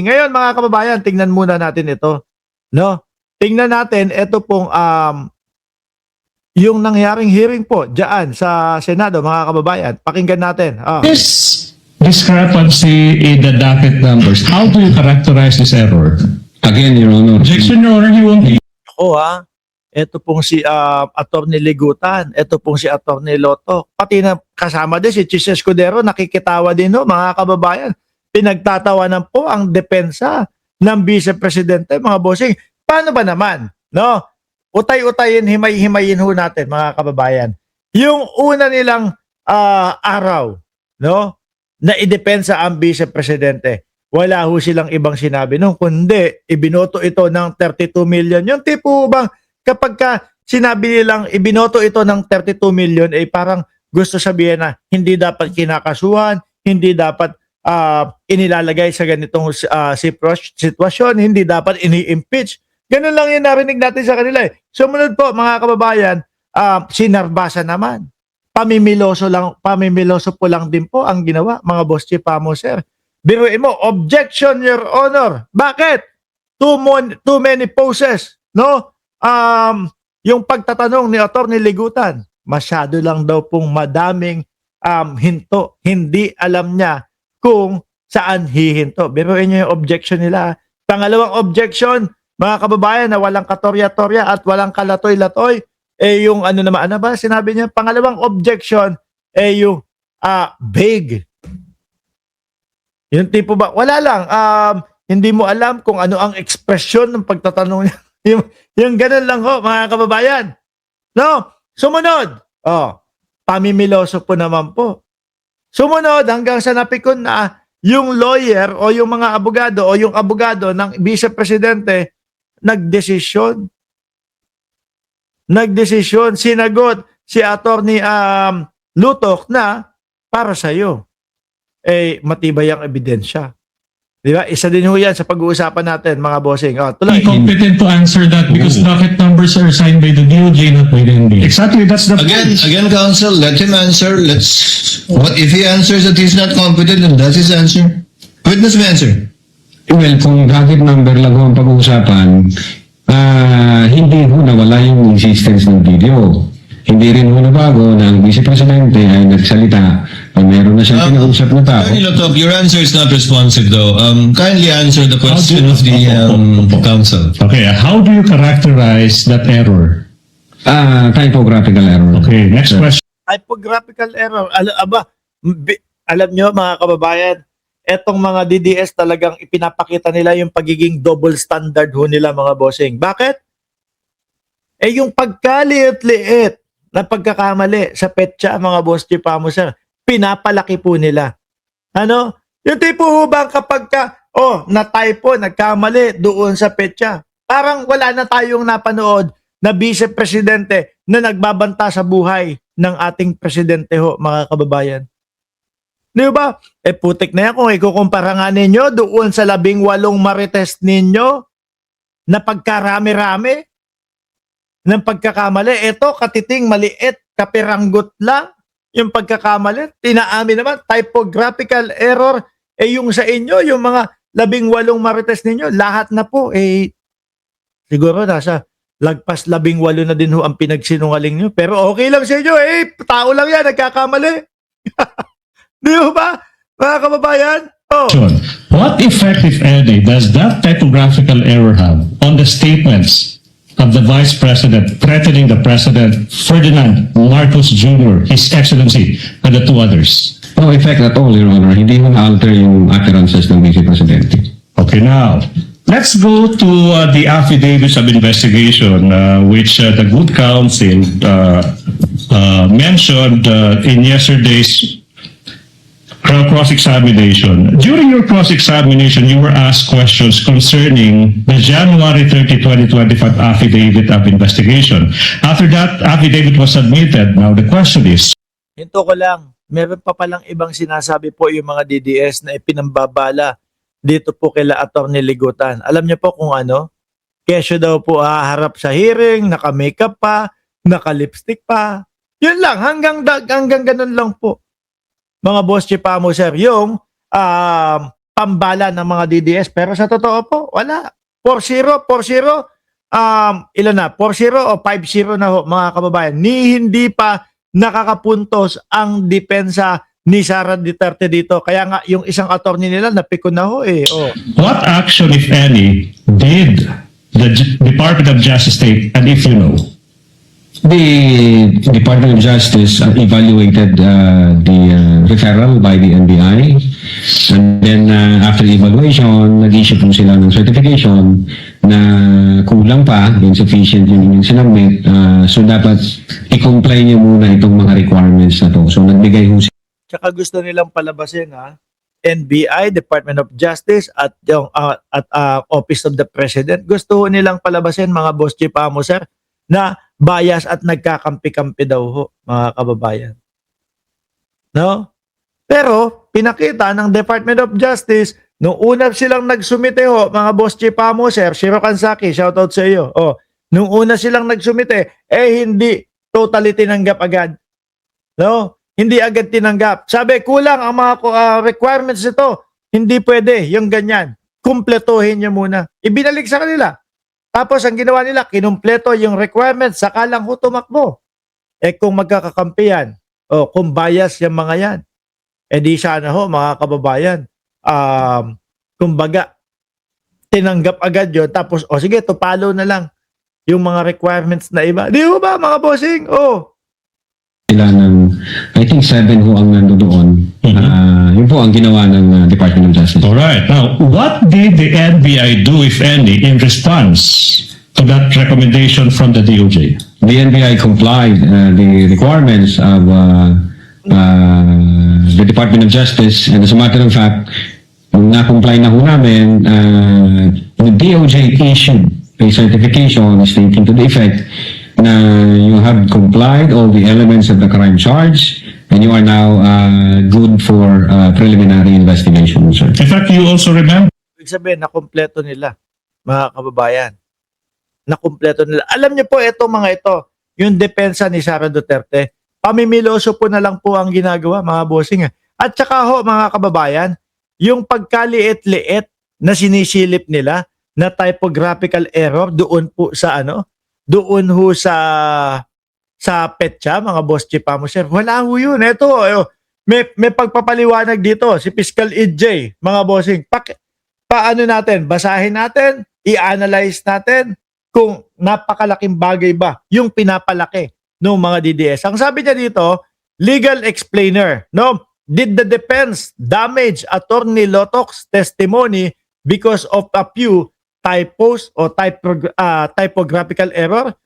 Ngayon mga kababayan, tingnan muna natin ito, no? Tingnan natin ito pong yung nangyaring hearing po diyan sa Senado, mga kababayan. Pakinggan natin. This discrepancy in the docket numbers, how do you characterize this error? Again, Your Honor. Objection, Your Honor, you won't be. Ito pong si Atty. Ligutan, ito pong si Atty. Lotto, pati na kasama din si Chis Escudero, nakikitawa din, no, mga kababayan. Pinagtatawanan po ang depensa ng Vice Presidente, mga bossing. Paano ba naman, no? Utay-utayin, himay-himayin ho natin, mga kababayan. Yung una nilang araw, no, na idepensa ang Vice Presidente, wala ho silang ibang sinabi nung kundi ibinoto ito ng 32 million. Yung tipo bang kapag sinabi nilang ibinoto ito ng 32 million, parang gusto sabihin na hindi dapat kinakasuhan, hindi dapat inilalagay sa ganitong sitwasyon, hindi dapat ini-impeach. Ganun lang yung narinig natin sa kanila. Sumunod po, mga kababayan, sinarbasa naman. Pamimiloso po lang din po ang ginawa, mga boss chief mo, sir. Biruin mo, objection, Your Honor. Bakit? Too many poses, no? Yung pagtatanong ni Atty. Ligutan, masyado lang daw pong madaming hinto. Hindi alam niya kung saan hihinto. Biruin niyo yung objection nila. Pangalawang objection, mga kababayan, na walang katorya-torya at walang kalatoy-latoy, yung ano naman, ano ba sinabi niya? Pangalawang objection, yung vague. Yung tipo ba, wala lang, hindi mo alam kung ano ang ekspresyon ng pagtatanong niya. yung ganun lang ho, mga kababayan. No? Sumunod. Pamimiloso po naman po. Sumunod hanggang sa napikon na yung lawyer o yung mga abogado o yung abogado ng Vice Presidente nagdesisyon. Sinagot si Atty. Lutok na para sa iyo. Matibay ang ebidensya. Di ba? Isa din ho yan sa pag-uusapan natin, mga bossing. Tuloy. Competent to answer that because docket numbers are assigned by the DOJ, not by the NBI. Exactly, that's the Again, counsel, let him answer. What if he answers that he's not competent, and that's his answer? Witness may answer. Well, kung docket number lang ho ang pag-uusapan, hindi ho nawala yung existence ng video. Hindi rin ho nabago na ang Vice Presidente ay nagsalita pag meron na siyang kinausap na tao. Attorney Lotok, your answer is not responsive though. Kindly answer the question of the counsel. Okay, how do you characterize that error? Typographical error. Okay, next question. Typographical error. Alam nyo, mga kababayan, etong mga DDS talagang ipinapakita nila yung pagiging double standard ho nila, mga bossing. Bakit? Yung pagkaliit-liit na pagkakamali sa petsa, mga boss chief mo, sir, pinapalaki po nila. Ano? Yung tipo ho bang kapag na-typo, nagkamali doon sa petsa, parang wala na tayong napanood na Vice Presidente na nagbabanta sa buhay ng ating presidente ho, mga kababayan. Di ba? Putik na yan kung ikukumpara nga ninyo doon sa 18 marites ninyo na pagkarami-rami ng pagkakamali. Ito, katiting, maliit, kapiranggot lang yung pagkakamali. Tinaamin naman, typographical error. Yung sa inyo, yung mga 18 marites ninyo, lahat na po, siguro nasa lagpas 18 na din ho ang pinagsinungaling nyo. Pero okay lang sa inyo, tao lang yan, nagkakamali. Di ba, mga kababayan? What effect, if any, does that typographical error have on the statements of the Vice President threatening the President, Ferdinand Marcos Jr., His Excellency, and the two others? No effect at all, Your Honor. Hindi mo na-alter yung utterances ng Vice Presidente. Okay, now, let's go to the affidavits of investigation which the good counsel mentioned in yesterday's cross-examination. During your cross-examination, you were asked questions concerning the January 30, 2025 affidavit of investigation. After that affidavit was submitted, now the question is... Hinto ko lang, meron pa palang ibang sinasabi po yung mga DDS na ipinambabala dito po kila Atty. Ligutan. Alam niyo po kung ano? Kesyo daw po haharap sa hearing, naka-makeup pa, naka-lipstick pa. Yun lang, hanggang ganun lang po. Mga boss chief mo, sir, yung pambala ng mga DDS. Pero sa totoo po, wala. 4-0, 4-0. Ilan na? 4-0 o 5-0 na ho, mga kababayan. Hindi pa nakakapuntos ang depensa ni Sara Duterte dito. Kaya nga, yung isang attorney nila, napikon na ho eh. Oh. What action, if any, did the Department of Justice take, and if you know? The Department of Justice evaluated the referral by the NBI, and then after evaluation, nag-issue po sila ng certification na kulang pa, insufficient yung sinabit, so dapat i-comply niyo muna itong mga requirements na to. So nagbigay ho Tsaka gusto nilang palabasin NBI, Department of Justice at yung Office of the President. Gusto ho nilang palabasin mga boss chief amo sir na bias at nagkakampi-kampi daw ho, mga kababayan. No? Pero pinakita ng Department of Justice nung una silang nagsumite ho, mga boss chief amo sir, Shiro Kansaki, shoutout sa iyo. Oh, nung una silang nagsumite, hindi totally tinanggap agad. No? Hindi agad tinanggap. Sabi, kulang ang mga requirements nito. Hindi pwede, yung ganyan. Kumpletuhin nyo muna. Ibinalik sa kanila. Tapos ang ginawa nila, kinumpleto yung requirements, saka lang ho tumakbo. Kung magkakakampihan, kung bias yung mga yan, di sana ho, mga kababayan, kumbaga, tinanggap agad yun. Tapos, sige, tupalo na lang yung mga requirements na iba. Di ho ba, mga bossing? sila ng, I think 7 ho ang nandoon. Yun po ang ginawa ng Department of Justice. All right. Now, what did the NBI do, if any, in response to that recommendation from the DOJ? The NBI complied the requirements of the Department of Justice, and as a matter of fact, nung na-comply na ho namin, the DOJ issued a certification stating to the effect na you have complied all the elements of the crime charge and you are now good for preliminary investigation, sir. In fact, you also remember Ibig sabihin, nakumpleto nila, mga kababayan. Nakumpleto nila. Alam niyo po, mga ito, yung depensa ni Sara Duterte, pamimiloso po na lang po ang ginagawa, mga bossing. At saka ho, mga kababayan, yung pagkaliit-liit na sinisilip nila na typographical error doon po sa doon ho sa petsa, mga boss chief amo sir. Wala ho yun. Ito, may pagpapaliwanag dito. Si Fiscal EJ, mga bossing. Paano natin? Basahin natin, i-analyze natin kung napakalaking bagay ba yung pinapalaki ng mga DDS. Ang sabi niya dito, legal explainer, no? Did the defense damage Attorney Lotok's testimony because of a few typos or typographical error?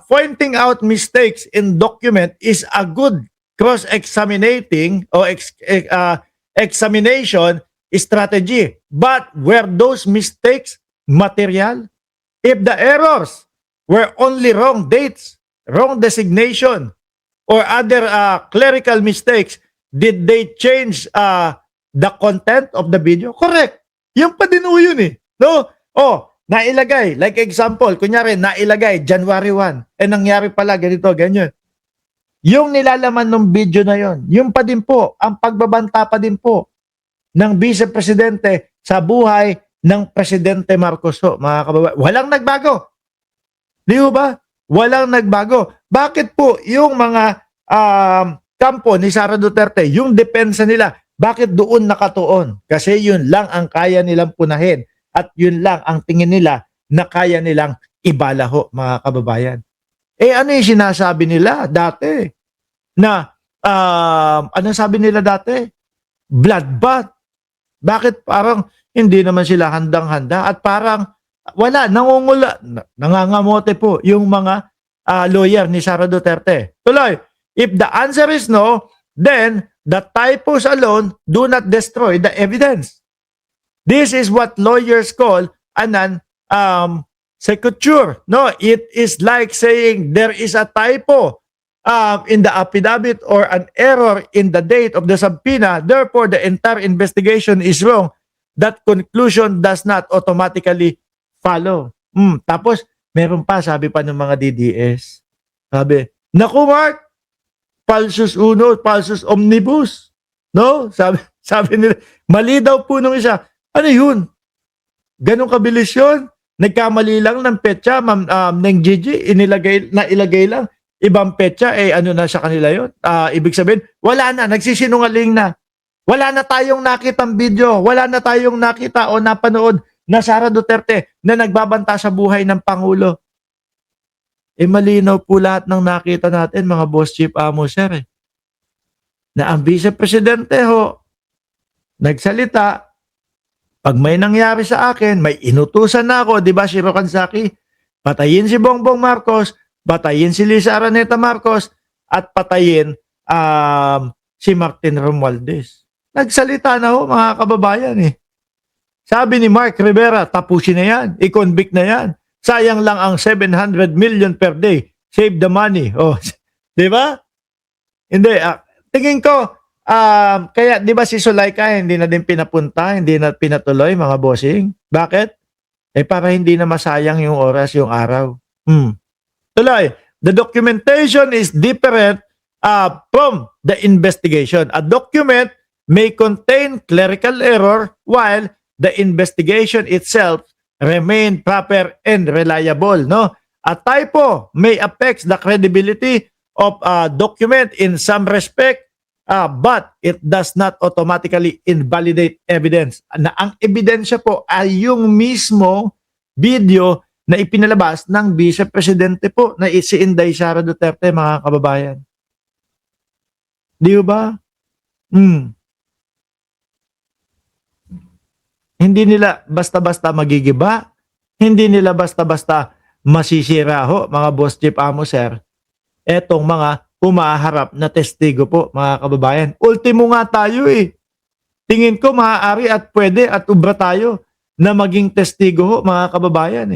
Pointing out mistakes in document is a good cross-examining or examination strategy. But were those mistakes material? If the errors were only wrong dates, wrong designation, or other clerical mistakes, did they change the content of the video? Correct. Yung pa din ho yun eh. No? Nailagay. Like example, kunyari, nailagay January 1. Nangyari pala ganito, ganyan. Yung nilalaman ng video na yon, yung pa din po, ang pagbabanta pa din po ng Vice Presidente sa buhay ng Presidente Marcos ho, mga kababayan. Walang nagbago. Di ba? Walang nagbago. Bakit po yung mga kampo ni Sara Duterte, yung depensa nila, bakit doon nakatuon? Kasi yun lang ang kaya nilang punahin. At yun lang ang tingin nila na kaya nilang ibalaho, mga kababayan. Ano yung sinasabi nila dati? Na, ano sabi nila dati? Bloodbath. Bakit parang hindi naman sila handang-handa at parang wala, nangangamote po yung mga lawyer ni Sara Duterte. Tuloy, if the answer is no, then the typos alone do not destroy the evidence. This is what lawyers call an secuture. No, it is like saying there is a typo in the affidavit or an error in the date of the subpoena. Therefore, the entire investigation is wrong. That conclusion does not automatically follow. Tapos, meron pa, sabi pa ng mga DDS. Sabi, naku Mark, falsus uno, falsus omnibus. No? Sabi nila, mali daw po nung isa. Ano yun? Ganong kabilis yun? Nagkamali lang ng petsa, ng Gigi, nailagay lang. Ibang petsa, ano na sa kanila yun? Ibig sabihin, wala na, nagsisinungaling na. Wala na tayong nakitang video, wala na tayong nakita o napanood na Sara Duterte na nagbabanta sa buhay ng Pangulo. Malinaw po lahat ng nakita natin, mga boss chief amo sir. Na ang Vice Presidente ho, nagsalita, pag may nangyari sa akin, may inutusan na ako, di ba si Rokansaki? Patayin si Bongbong Marcos, patayin si Lisa Araneta Marcos, at patayin si Martin Romualdez. Nagsalita na ho, mga kababayan Sabi ni Mark Rivera, tapusin na yan, i-convict na yan. Sayang lang ang 700 million per day. Save the money. Oh, di ba? Hindi. Tingin ko, kaya di ba si Sulaika hindi na din pinapunta, hindi na pinatuloy mga bossing? Bakit? Para hindi na masayang yung oras, yung araw. Tuloy, the documentation is different from the investigation. A document may contain clerical error while the investigation itself remain proper and reliable. No? A typo may affect the credibility of a document in some respect, but it does not automatically invalidate evidence. Na ang ebidensya po ay yung mismo video na ipinalabas ng Vice Presidente po na si Inday Sara Duterte, mga kababayan. Di ba? Hindi nila basta-basta magigiba. Hindi nila basta-basta masisira ho, mga boss chief amo sir. Etong mga humaharap na testigo po, mga kababayan. Ultimo nga tayo Tingin ko maaari at pwede at ubra tayo na maging testigo ho, mga kababayan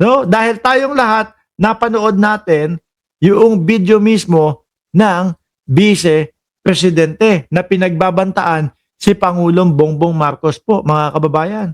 No? Dahil tayong lahat napanood natin yung video mismo ng Vice Presidente na pinagbabantaan si Pangulong Bongbong Marcos po, mga kababayan.